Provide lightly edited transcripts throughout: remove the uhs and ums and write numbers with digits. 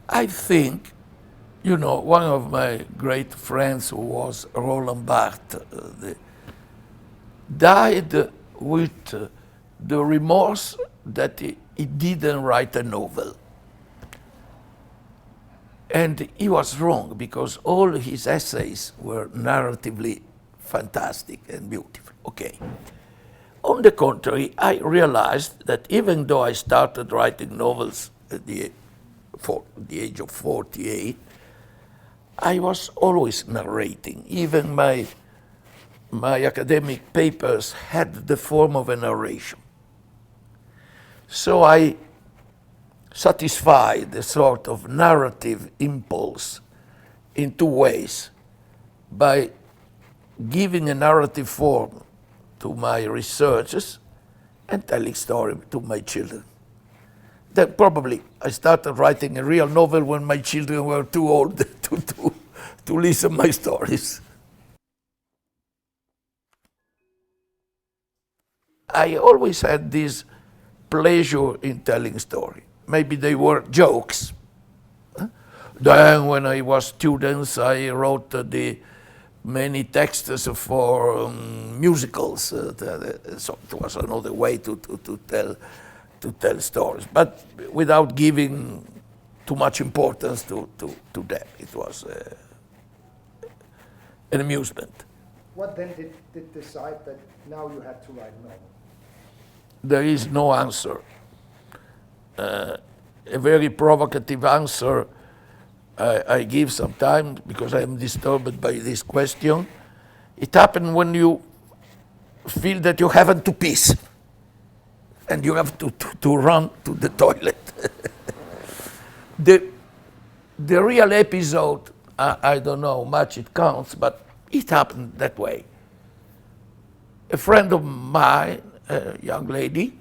I think, you know, one of my great friends who was Roland Barthes, died with the remorse that he didn't write a novel. And he was wrong, because all his essays were narratively fantastic and beautiful. Okay. On the contrary, I realized that even though I started writing novels at the age of 48, I was always narrating. Even my academic papers had the form of a narration. So I satisfied the sort of narrative impulse in two ways: by giving a narrative form to my researches and telling story to my children. Then probably I started writing a real novel when my children were too old to listen my stories. I always had this pleasure in telling story. Maybe they were jokes. Then when I was students, I wrote the many texts for musicals. So it was another way to tell stories, but without giving too much importance to that. It was an amusement. What then did decide that now you had to write a novel? There is no answer. A very provocative answer I give sometimes, because I am disturbed by this question. It happened when you feel that you haven't to piss and you have to run to the toilet. The real episode, I don't know how much it counts, but it happened that way. A friend of mine, a young lady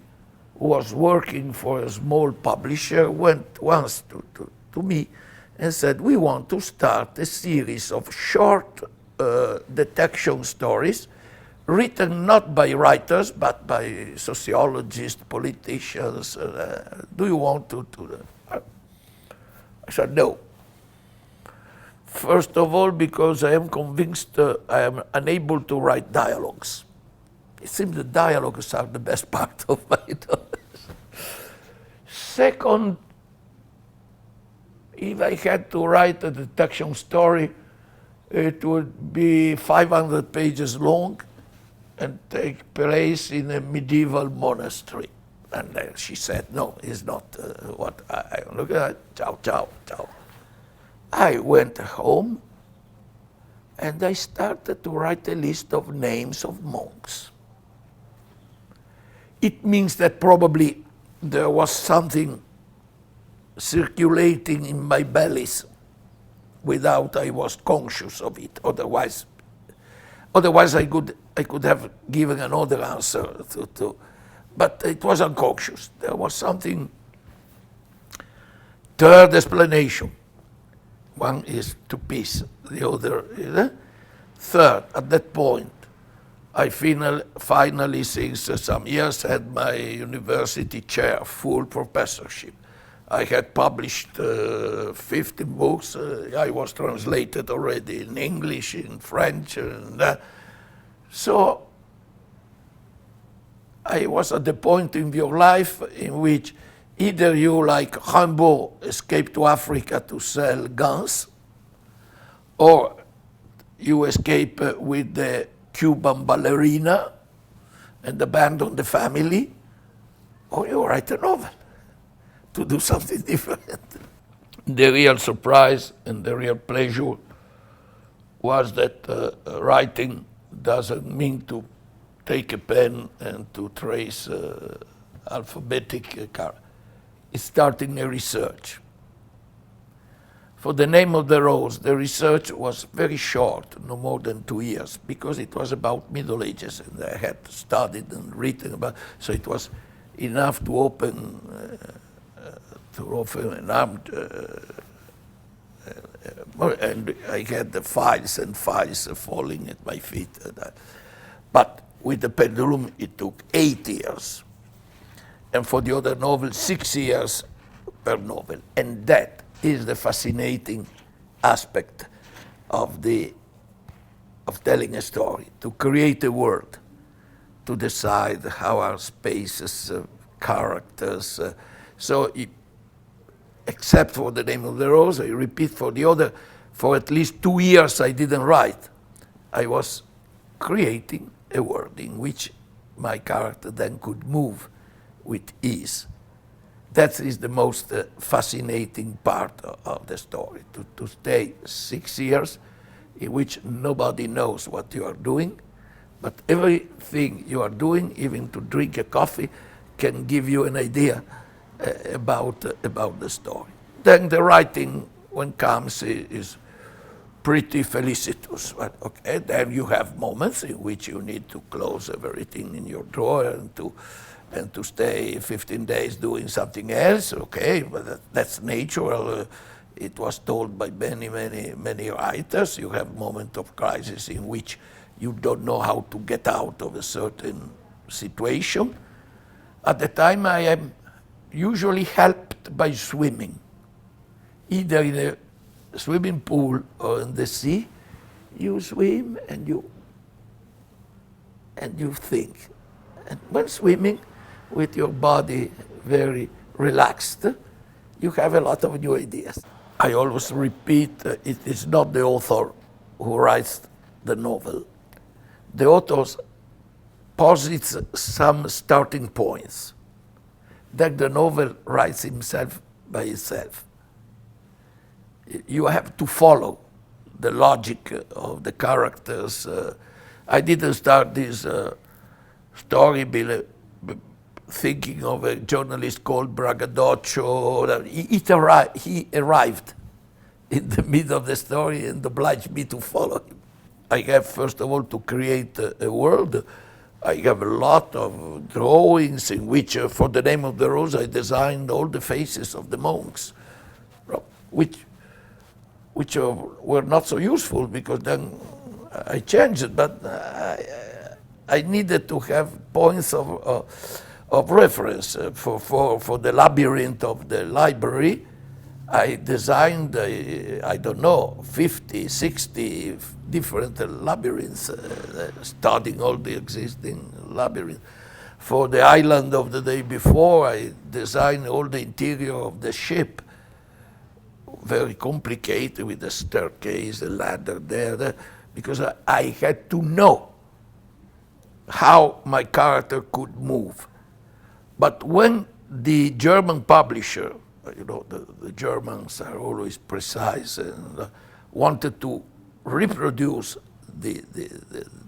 who was working for a small publisher, went once to me and said, we want to start a series of short detection stories written not by writers, but by sociologists, politicians. Do you want to do that? I said, no. First of all, because I am convinced I am unable to write dialogues. It seems the dialogues are the best part of my novels. Second, if I had to write a detection story, it would be 500 pages long and take place in a medieval monastery. And then she said, no, it's not what I look at. Ciao, ciao, ciao. I went home and I started to write a list of names of monks. It means that probably there was something circulating in my bellies without I was conscious of it. Otherwise I could have given another answer but it was unconscious. There was something. Third explanation. One is to piss, the other is. Third, at that point, I finally, since some years, had my university chair, full professorship. I had published 15 books. I was translated already in English, in French, and so I was at the point in your life in which either you, like Rimbaud, escape to Africa to sell guns, or you escape with the Cuban ballerina and abandon the family, or you write a novel to do something different. The real surprise and the real pleasure was that writing doesn't mean to take a pen and to trace alphabetic characters. It's starting a research. For the name of the rose, the research was very short, no more than 2 years, because it was about Middle Ages, and I had studied and written about, so it was enough to open an armed, and I had the files and files falling at my feet. But with the pendulum, it took 8 years. And for the other novel, 6 years per novel. And that is the fascinating aspect of telling a story, to create a world, to decide how our spaces, characters. Except for The Name of the Rose, I repeat for the other, for at least 2 years I didn't write. I was creating a world in which my character then could move with ease. That is the most fascinating part of the story, to stay 6 years in which nobody knows what you are doing, but everything you are doing, even to drink a coffee, can give you an idea about the story. Then the writing, when comes, is pretty felicitous. But okay, then you have moments in which you need to close everything in your drawer and to stay 15 days doing something else. Okay, but that's natural. It was told by many writers. You have moments of crisis in which you don't know how to get out of a certain situation. At the time, I am usually helped by swimming, either in a swimming pool or in the sea. You swim and you think. And when swimming, with your body very relaxed, you have a lot of new ideas. I always repeat, it is not the author who writes the novel. The author posits some starting points. Then the novel writes himself by itself. You have to follow the logic of the characters. I didn't start this story thinking of a journalist called Braggadoccio. He arrived in the middle of the story and obliged me to follow him. I have, first of all, to create a world. I have a lot of drawings in which, for The Name of the Rose, I designed all the faces of the monks, which were not so useful because then I changed it, but I needed to have points of reference. For the labyrinth of the library, I designed, I don't know, 50, 60 different labyrinths, studying all the existing labyrinths. For the island of the day before, I designed all the interior of the ship, very complicated with the staircase, the ladder there, because I had to know how my character could move. But when the German publisher, you know, the Germans are always precise and wanted to reproduce the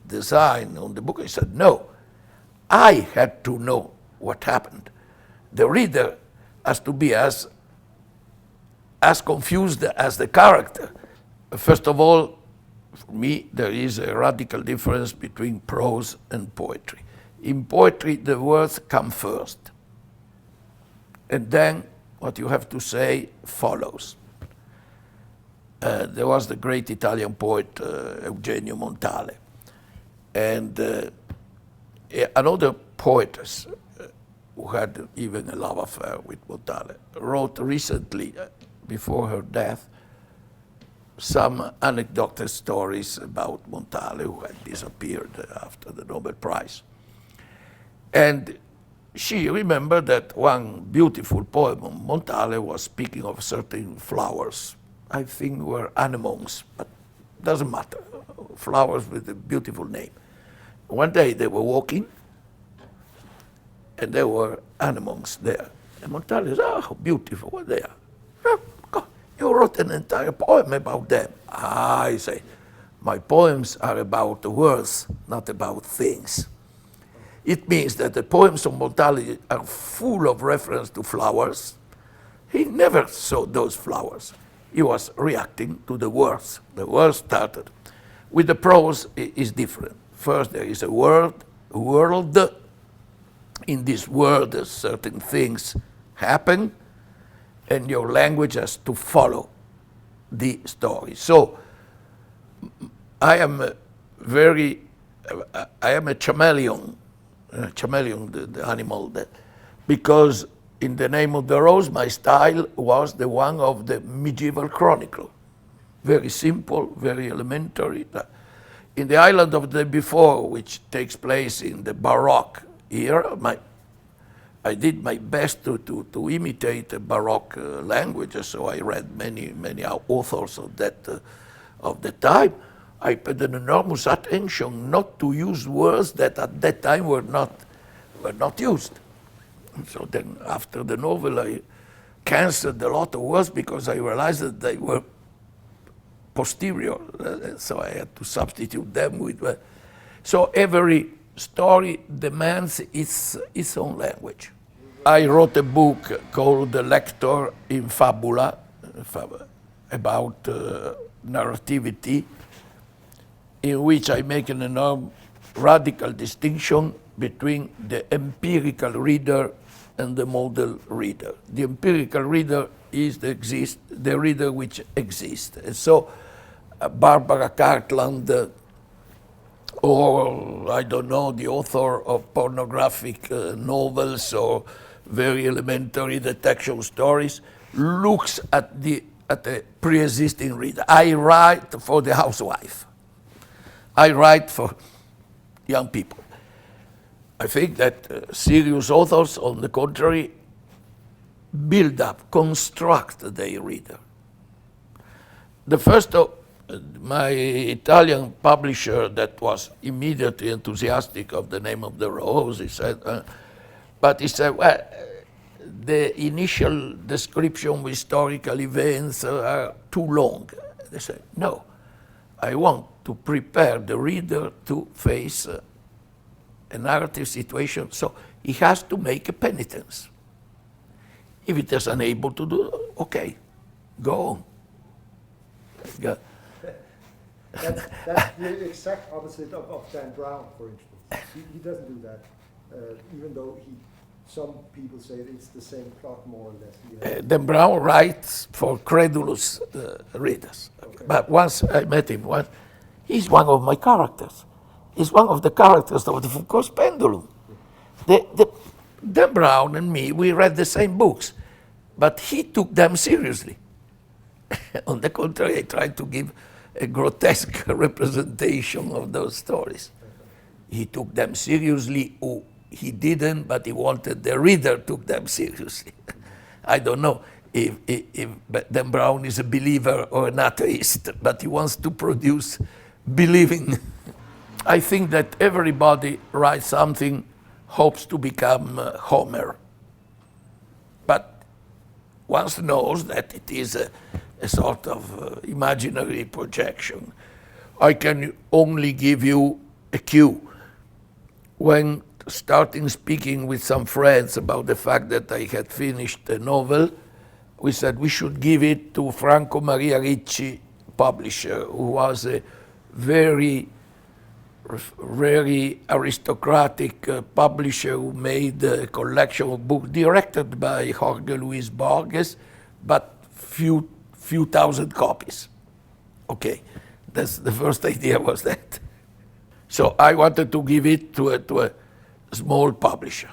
design on the book, I said, no, I had to know what happened. The reader has to be as confused as the character. First of all, for me, there is a radical difference between prose and poetry. In poetry, the words come first, and then what you have to say follows. There was the great Italian poet Eugenio Montale, and another poetess who had even a love affair with Montale wrote recently, before her death, some anecdotal stories about Montale, who had disappeared after the Nobel Prize. And she remembered that one beautiful poem of Montale was speaking of certain flowers. I think were anemones, but doesn't matter. Flowers with a beautiful name. One day they were walking, and there were anemones there. And Montale said, "Oh, how beautiful what they are. God, you wrote an entire poem about them." I say, my poems are about words, not about things. It means that the poems of Montale are full of reference to flowers. He never saw those flowers. He was reacting to the words. The words started. With the prose, it is different. First, there is a world. In this world, certain things happen, and your language has to follow the story. So, I am a chameleon, the animal, because In The Name of the Rose, my style was the one of the medieval chronicle. Very simple, very elementary. In The Island of the Day Before, which takes place in the Baroque era, I did my best to imitate the Baroque language, so I read many authors of the time. I paid an enormous attention not to use words that at that time were not used. So then after the novel, I canceled a lot of words because I realized that they were posterior, so I had to substitute them with. So every story demands its own language. I wrote a book called The Lector in Fabula, about narrativity, in which I make an enormous radical distinction between the empirical reader and the model reader. The empirical reader is the reader which exists. And so Barbara Cartland, or I don't know, the author of pornographic novels or very elementary detection stories, looks at a pre-existing reader. I write for the housewife. I write for young people. I think that serious authors, on the contrary, build up, construct their reader. The first my Italian publisher that was immediately enthusiastic of The Name of the Rose, he said, but he said, well, the initial description of historical events are too long. They said, no, I want to prepare the reader to face a narrative situation, so he has to make a penitence. If it is unable to do, okay, go on. Yeah. That's the exact opposite of Dan Brown, for instance. He doesn't do that, even though some people say it's the same plot, more or less. Dan Brown writes for credulous readers. Okay. But once I met him, he's one of my characters. He's one of the characters of the Foucault's Pendulum. Dan Brown and me, we read the same books, but he took them seriously. On the contrary, I tried to give a grotesque representation of those stories. He took them seriously, or he didn't, but he wanted the reader took them seriously. I don't know if Dan Brown is a believer or an atheist, but he wants to produce believing. I think that everybody writes something, hopes to become Homer, but one knows that it is a sort of imaginary projection. I can only give you a cue. When starting speaking with some friends about the fact that I had finished a novel, we said we should give it to Franco Maria Ricci, publisher, who was a very aristocratic publisher who made a collection of books directed by Jorge Luis Borges, but few thousand copies. Okay, that's the first idea was that. So I wanted to give it to a small publisher.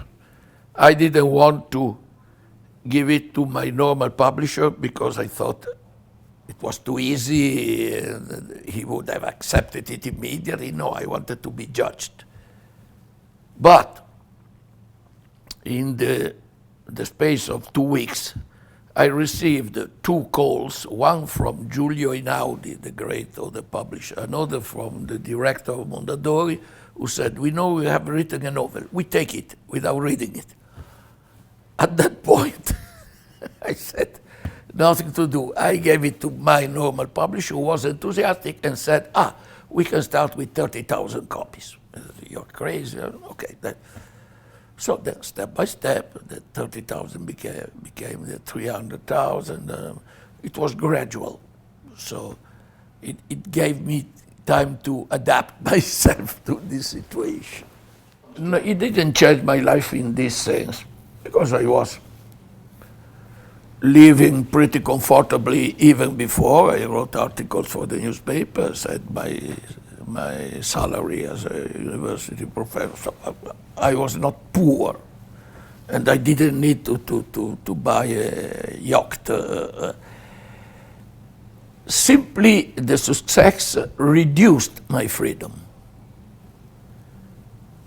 I didn't want to give it to my normal publisher because I thought it was too easy, he would have accepted it immediately. No, I wanted to be judged. But in the space of 2 weeks, I received 2 calls, one from Giulio Einaudi, the great of the publisher, another from the director of Mondadori, who said, we know you have written a novel, we take it without reading it. At that point, I said, nothing to do. I gave it to my normal publisher who was enthusiastic and said, we can start with 30,000 copies. You're crazy. Okay. So then step by step, the 30,000 became the 300,000. It was gradual. So it gave me time to adapt myself to this situation. No, it didn't change my life in this sense, because I was living pretty comfortably even before. I wrote articles for the newspapers, had my salary as a university professor. I was not poor. and I didn't need to buy a yacht. Simply, the success reduced my freedom,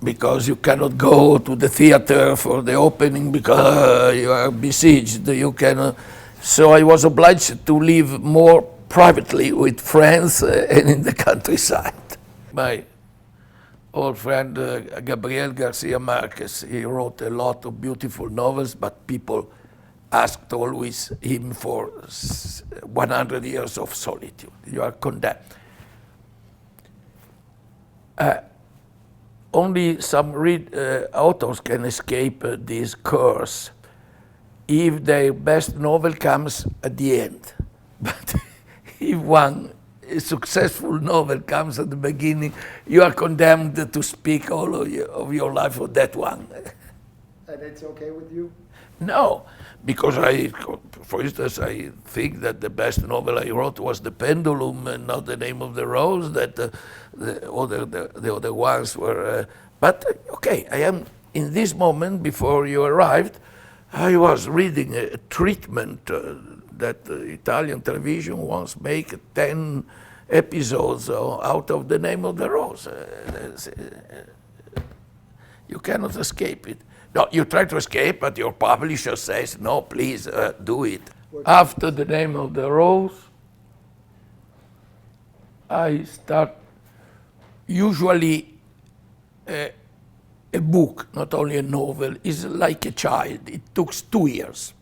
because you cannot go to the theater for the opening because you are besieged. You can, so I was obliged to live more privately with friends and in the countryside. My old friend Gabriel Garcia Marquez, he wrote a lot of beautiful novels, but people asked always him for 100 years of solitude. You are condemned. Only some authors can escape this curse if their best novel comes at the end. But if a successful novel comes at the beginning, you are condemned to speak all of your life for that one. And it's okay with you? No, because for instance, I think that the best novel I wrote was The Pendulum and not The Name of the Rose, that the other ones were, but okay, I am, in this moment, before you arrived, I was reading a treatment that Italian television once make 10 episodes out of The Name of the Rose. You cannot escape it. No, you try to escape, but your publisher says, no, please do it. After The Name of the Rose, I start usually a book, not only a novel, is like a child. It took 2 years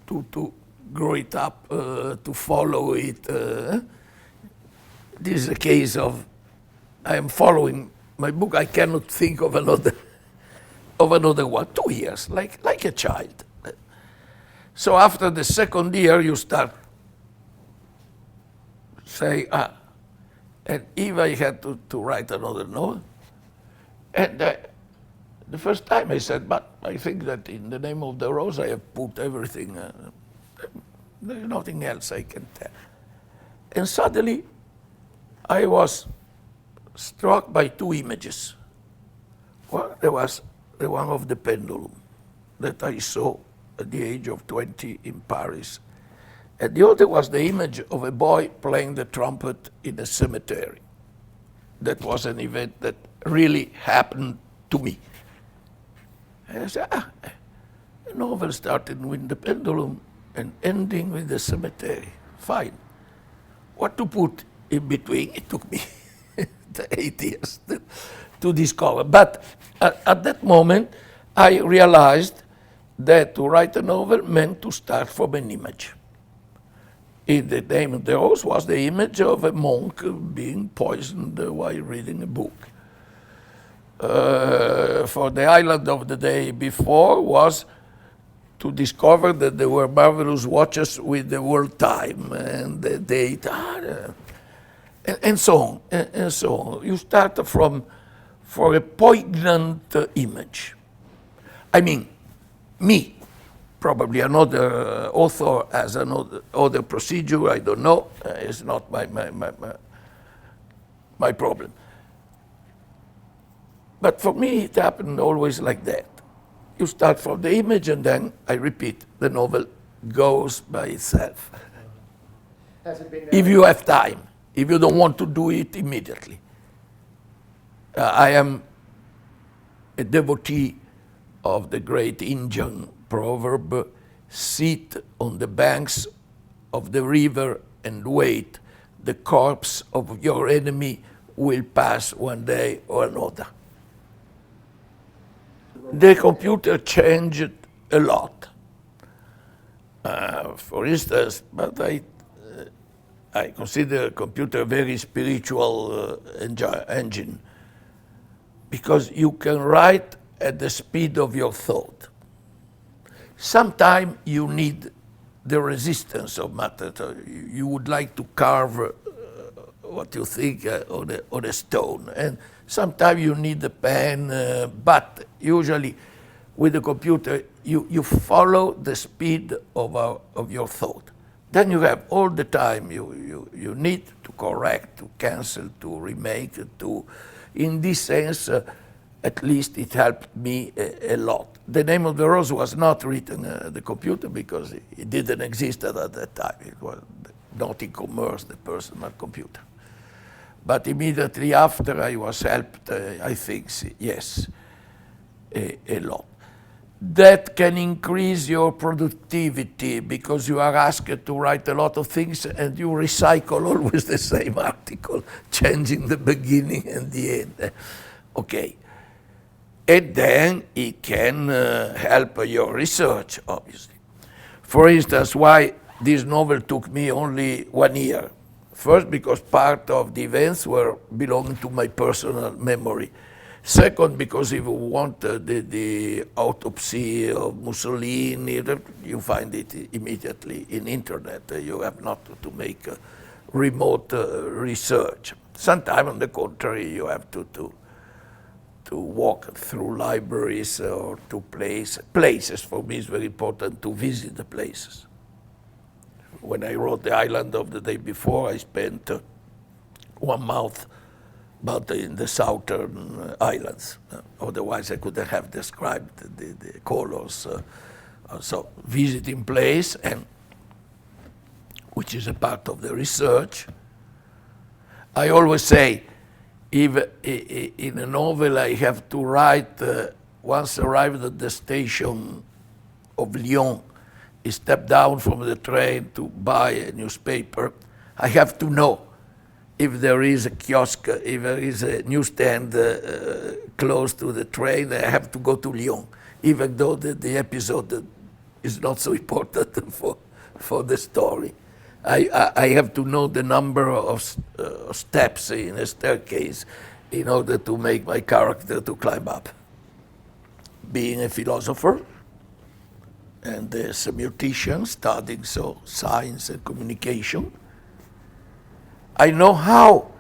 to grow it up, to follow it. This is a case of, I am following my book, I cannot think of another one. 2 years, like a child. So after the second year, you start saying, and if I had to write another novel, and the first time I said, but I think that in The Name of the Rose I have put everything, there's nothing else I can tell. And suddenly I was struck by 2 images. Well, there was the one of the pendulum that I saw at the age of 20 in Paris. And the other was the image of a boy playing the trumpet in a cemetery. That was an event that really happened to me. And I said, a novel starting with the pendulum and ending with the cemetery. Fine. What to put in between? It took me 8 years to discover. But at that moment, I realized that to write a novel meant to start from an image. In The Name of the Rose was the image of a monk being poisoned while reading a book. For The Island of the Day Before was to discover that there were marvelous watches with the world time and the date, and so on, and so on. You start for a poignant image. I mean, me, probably another author has another procedure, I don't know, it's not my problem. But for me, it happened always like that. You start from the image and then, I repeat, the novel goes by itself. Has it been If you have time, if you don't want to do it immediately. I am a devotee of the great Indian proverb, sit on the banks of the river and wait, the corpse of your enemy will pass one day or another. The computer changed a lot. For instance, but I consider a computer a very spiritual engine, because you can write at the speed of your thought. Sometimes you need the resistance of matter. You would like to carve what you think on a stone. And sometimes you need the pen, but usually with the computer, you follow the speed of your thought. Then you have all the time you need to correct, to cancel, to remake, in this sense, at least it helped me a lot. The Name of the Rose was not written on the computer because it didn't exist at that time. It was not in commerce, the personal computer. But immediately after I was helped, I think, yes, a lot. That can increase your productivity because you are asked to write a lot of things and you recycle always the same article, changing the beginning and the end. Okay. And then it can help your research, obviously. For instance, why this novel took me only 1 year. First, because part of the events were belonging to my personal memory. Second, because if you want the autopsy of Mussolini, you find it immediately in internet. You have not to make remote research. Sometimes, on the contrary, you have to walk through libraries or to places. For me, it's very important to visit the places. When I wrote The Island of the Day Before, I spent 1 month but in the southern islands. Otherwise, I couldn't have described the colors. So visiting place, and which is a part of the research. I always say, if in a novel I have to write, once arrived at the station of Lyon, I step down from the train to buy a newspaper, I have to know if there is a kiosk, if there is a newsstand close to the train. I have to go to Lyon, even though the episode is not so important for the story. I have to know the number of steps in a staircase in order to make my character to climb up. Being a philosopher and a semiotician, studying science and communication, I know how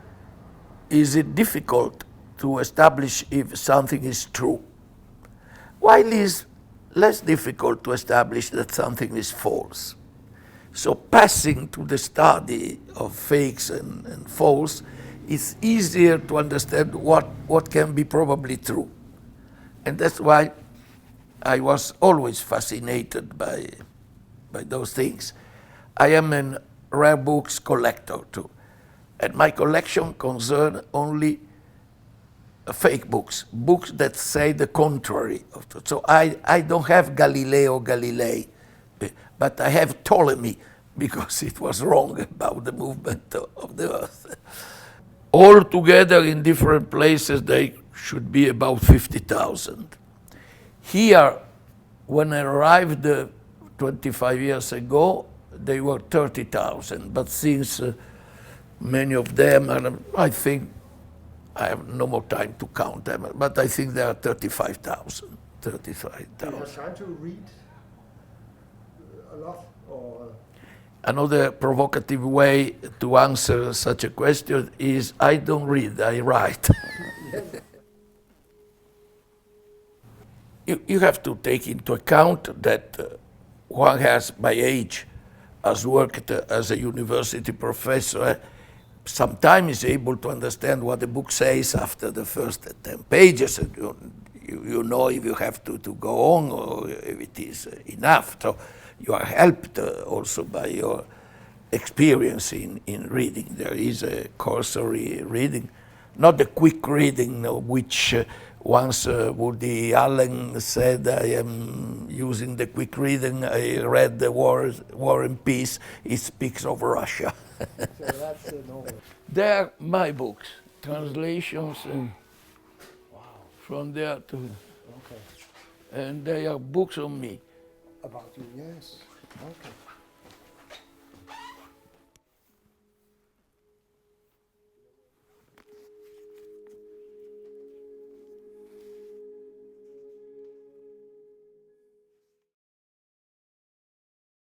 is it difficult to establish if something is true, while it is less difficult to establish that something is false. So passing to the study of fakes and false, it's easier to understand what can be probably true. And that's why I was always fascinated by those things. I am a rare books collector too. And my collection concerns only fake books, books that say the contrary. So I don't have Galileo Galilei, but I have Ptolemy, because it was wrong about the movement of the earth. All together in different places, they should be about 50,000. Here, when I arrived 25 years ago, they were 30,000, but since many of them, and I think I have no more time to count them, but I think there are 35,000. 35,000. Do you have time to read a lot? Or? Another provocative way to answer such a question is, I don't read, I write. You have to take into account that one has, my age, has worked as a university professor, sometimes is able to understand what the book says after the first 10 pages. And you know if you have to go on or if it is enough. So you are helped also by your experience in reading. There is a cursory reading, not the quick reading, which once Woody Allen said, I am using the quick reading. I read the War and Peace. It speaks of Russia. So that's a novel. They are my books, translations and Wow. from there to, Okay. and they are books on me. About you, yes. Okay.